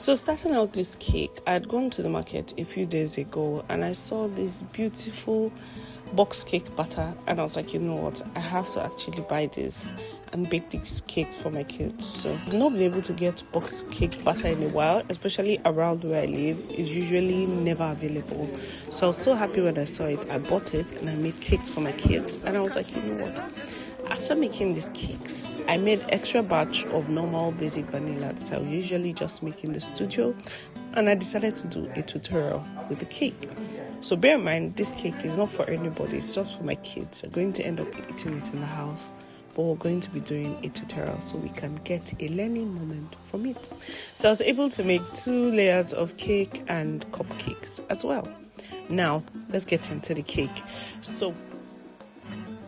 So starting out this cake, I had gone to the market a few days ago and I saw this beautiful box cake batter, and I was like, you know what, I have to actually buy this and bake this cake for my kids. So I've not been able to get box cake batter in a while, especially around where I live. It's usually never available. So I was so happy when I saw it. I bought it and I made cakes for my kids, and I was like, you know what, after making these cakes, I made extra batch of normal basic vanilla that I would usually just make in the studio, and I decided to do a tutorial with the cake. So bear in mind, this cake is not for anybody, it's just for my kids. They're going to end up eating it in the house, but we're going to be doing a tutorial so we can get a learning moment from it. So I was able to make 2 layers of cake and cupcakes as well. Now, let's get into the cake. So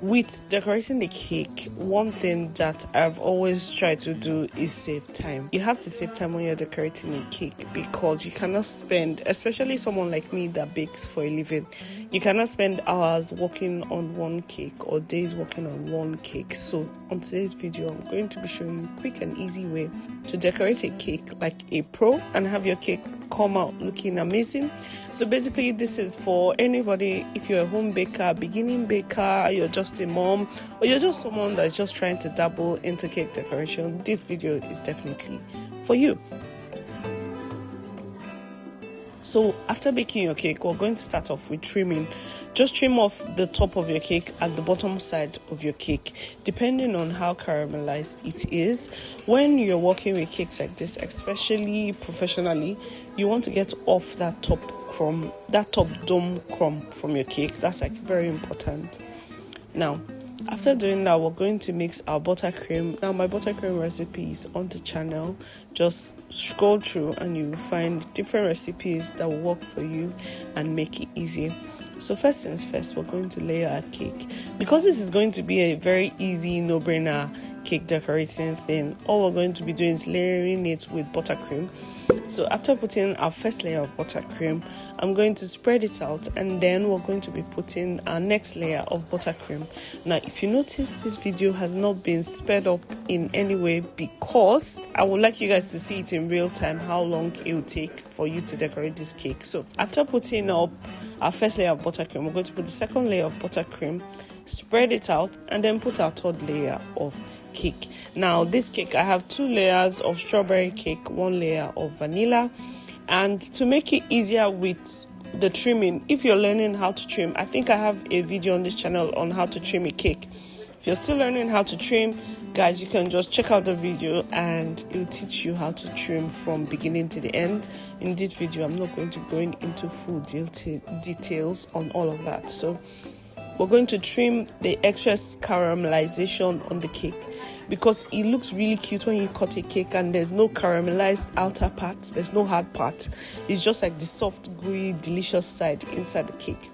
with decorating the cake, one thing that I've always tried to do is save time. You have to save time when you're decorating a cake because you cannot spend, especially someone like me that bakes for a living, you cannot spend hours working on one cake or days working on one cake. So on today's video, I'm going to be showing you a quick and easy way to decorate a cake like a pro and have your cake come out looking amazing. So basically, this is for anybody. If you're a home baker, beginning baker, you're just a mom, or you're just someone that's just trying to dabble into cake decoration, this video is definitely for you. So after baking your cake, we're going to start off with trimming. Just trim off the top of your cake and the bottom side of your cake, depending on how caramelized it is. When you're working with cakes like this, especially professionally, you want to get off that top crumb, that top dome crumb from your cake. That's like very important. Now, after doing that, we're going to mix our buttercream. Now, my buttercream recipe is on the channel. Just scroll through and you will find different recipes that will work for you and make it easy. So first things first, we're going to layer our cake. Because this is going to be a very easy, no-brainer cake decorating thing, all we're going to be doing is layering it with buttercream. So after putting our first layer of buttercream, I'm going to spread it out, and then we're going to be putting our next layer of buttercream. Now, if you notice, this video has not been sped up in any way because I would like you guys to see it in real time, how long it will take for you to decorate this cake. So after putting up our first layer of buttercream, we're going to put the second layer of buttercream, spread it out, and then put our third layer of cake. Now, this cake, I have 2 layers of strawberry cake, 1 layer of vanilla. And to make it easier with the trimming, if you're learning how to trim, I think I have a video on this channel on how to trim a cake. If you're still learning how to trim, guys, you can just check out the video and it will teach you how to trim from beginning to the end. In this video, I'm not going to go into full details on all of that. So we're going to trim the excess caramelization on the cake because it looks really cute when you cut a cake and there's no caramelized outer part, there's no hard part. It's just like the soft, gooey, delicious side inside the cake.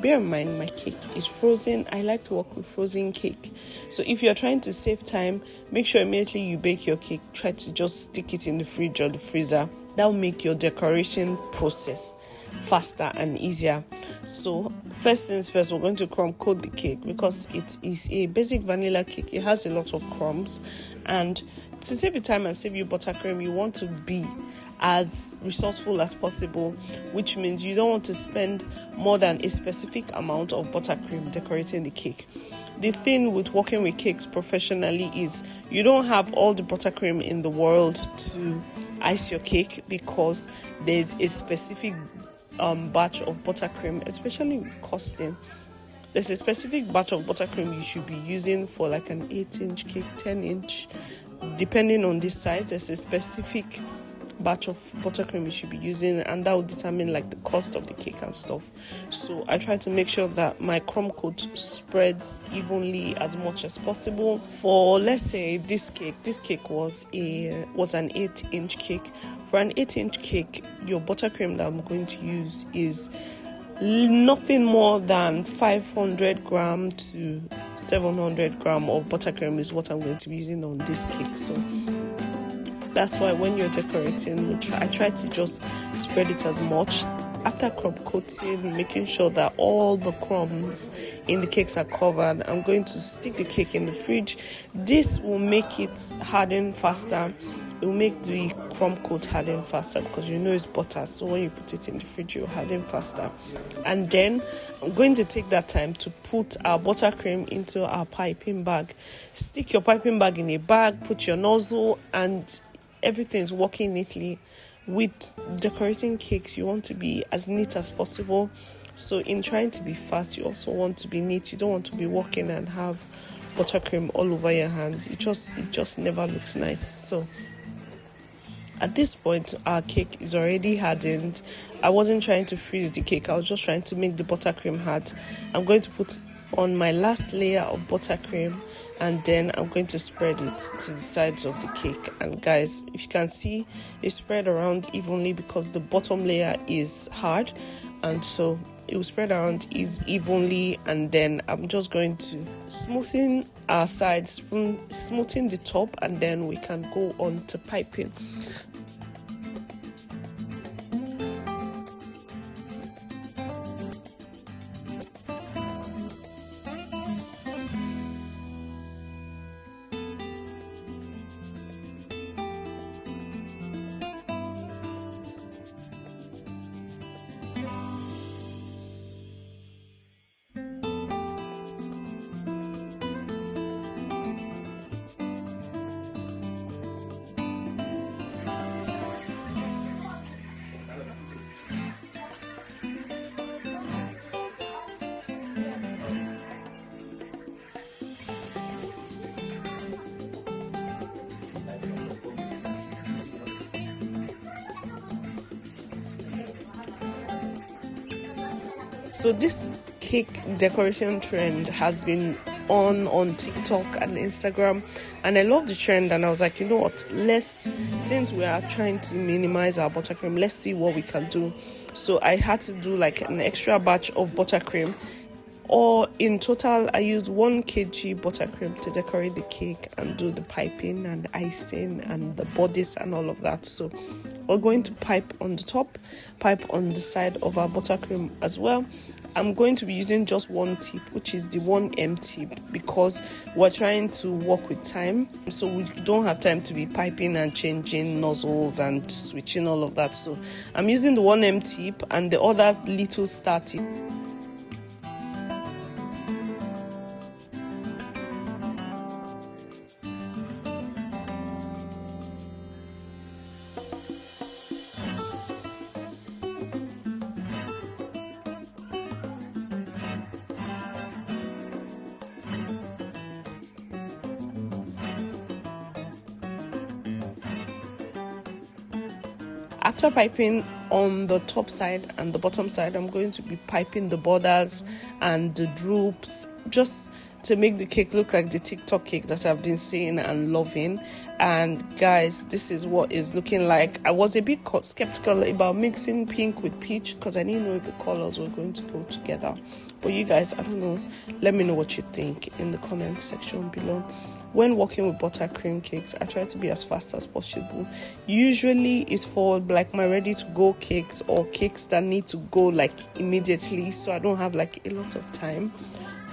Bear in mind, my cake is frozen. I like to work with frozen cake. So if you're trying to save time, make sure immediately you bake your cake, try to just stick it in the fridge or the freezer. That will make your decoration process faster and easier. So first things first, we're going to crumb coat the cake because it is a basic vanilla cake. It has a lot of crumbs, and to save you time and save you buttercream, you want to be as resourceful as possible, which means you don't want to spend more than a specific amount of buttercream decorating the cake. The thing with working with cakes professionally is you don't have all the buttercream in the world to ice your cake because there's a specific batch of buttercream, especially with costing. There's a specific batch of buttercream you should be using for like an 8-inch cake, 10-inch, depending on this size. There's a specific batch of buttercream you should be using, and that will determine like the cost of the cake and stuff. So I try to make sure that my crumb coat spreads evenly as much as possible. For, let's say, this cake was an 8-inch cake. For an 8-inch cake, your buttercream that I'm going to use is nothing more than 500 gram to 700 gram of buttercream is what I'm going to be using on this cake. So that's why when you're decorating, I try to just spread it as much. After crumb coating, making sure that all the crumbs in the cakes are covered, I'm going to stick the cake in the fridge. This will make it harden faster. It it will make the crumb coat harden faster, because you know it's butter, so when you put it in the fridge, it will harden faster. And then I'm going to take that time to put our buttercream into our piping bag. Stick your piping bag in a bag, put your nozzle, and everything's working neatly. With decorating cakes, you want to be as neat as possible. So in trying to be fast, you also want to be neat. You don't want to be walking and have buttercream all over your hands. It just never looks nice. So at this point, our cake is already hardened. I wasn't trying to freeze the cake. I was just trying to make the buttercream hard. I'm going to put on my last layer of buttercream, and then I'm going to spread it to the sides of the cake. And guys, if you can see, it's spread around evenly because the bottom layer is hard, and so it will spread around evenly. And then I'm just going to smoothen our sides, smoothing the top, and then we can go on to piping. So this cake decoration trend has been on TikTok and Instagram, and I love the trend. And I was like, you know what, since we are trying to minimize our buttercream, let's see what we can do. So I had to do like an extra batch of buttercream, or in total I used 1 kg buttercream to decorate the cake and do the piping and icing and the bodice and all of that. So we're going to pipe on the top, pipe on the side of our buttercream as well. I'm going to be using just one tip, which is the 1M tip, because we're trying to work with time. So we don't have time to be piping and changing nozzles and switching all of that. So I'm using the 1M tip and the other little star tip. After piping on the top side and the bottom side, I'm going to be piping the borders and the droops, just to make the cake look like the TikTok cake that I've been seeing and loving. And guys, this is what it's looking like. I was a bit skeptical about mixing pink with peach because I didn't know if the colors were going to go together. But you guys, I don't know, let me know what you think in the comment section below. When working with buttercream cakes, I try to be as fast as possible. Usually it's for like my ready to go cakes or cakes that need to go like immediately, so I don't have like a lot of time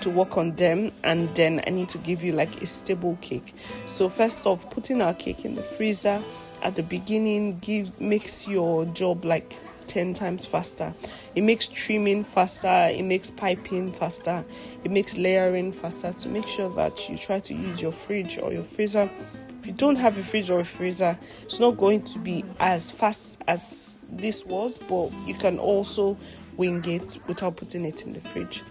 to work on them, and then I need to give you like a stable cake. So first off, putting our cake in the freezer at the beginning makes your job like 10 times faster. It makes trimming faster, it makes piping faster, it makes layering faster. So make sure that you try to use your fridge or your freezer. If you don't have a fridge or a freezer, it's not going to be as fast as this was, but you can also wing it without putting it in the fridge.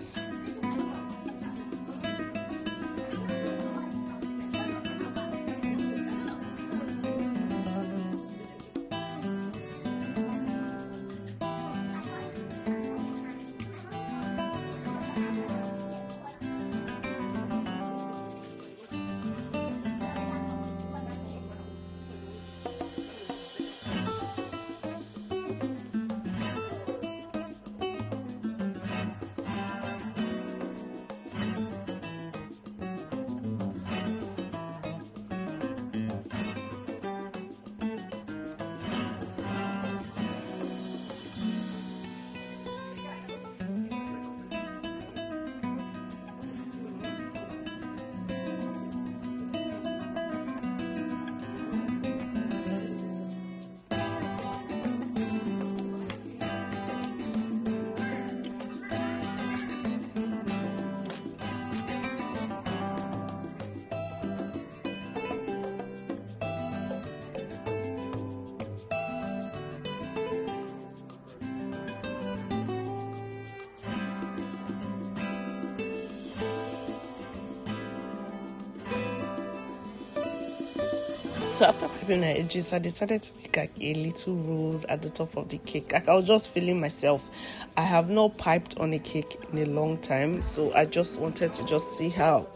So after piping the edges, I decided to make like a little rose at the top of the cake. Like I was just feeling myself. I have not piped on a cake in a long time, so I just wanted to just see how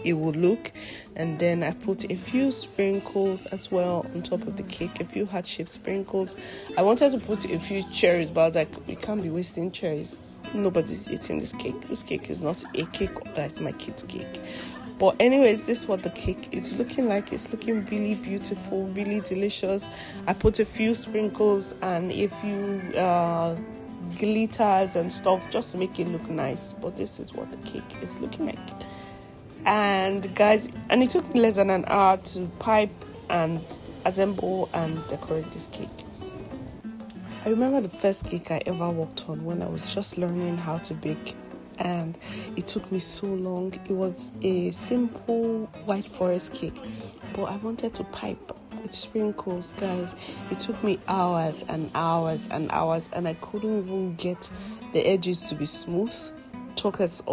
it would look. And then I put a few sprinkles as well on top of the cake, a few heart-shaped sprinkles. I wanted to put a few cherries, but I was like, we can't be wasting cherries. Nobody's eating this cake. This cake is not a cake, that's my kid's cake. But anyways, this is what the cake is looking like. It's looking really beautiful, really delicious. I put a few sprinkles and a few glitters and stuff just to make it look nice. But this is what the cake is looking like. And guys, and it took me less than an hour to pipe and assemble and decorate this cake. I remember the first cake I ever worked on when I was just learning how to bake, and it took me so long. It was a simple white forest cake, but I wanted to pipe with sprinkles, guys. It took me hours and hours and hours, and I couldn't even get the edges to be smooth. Talk us off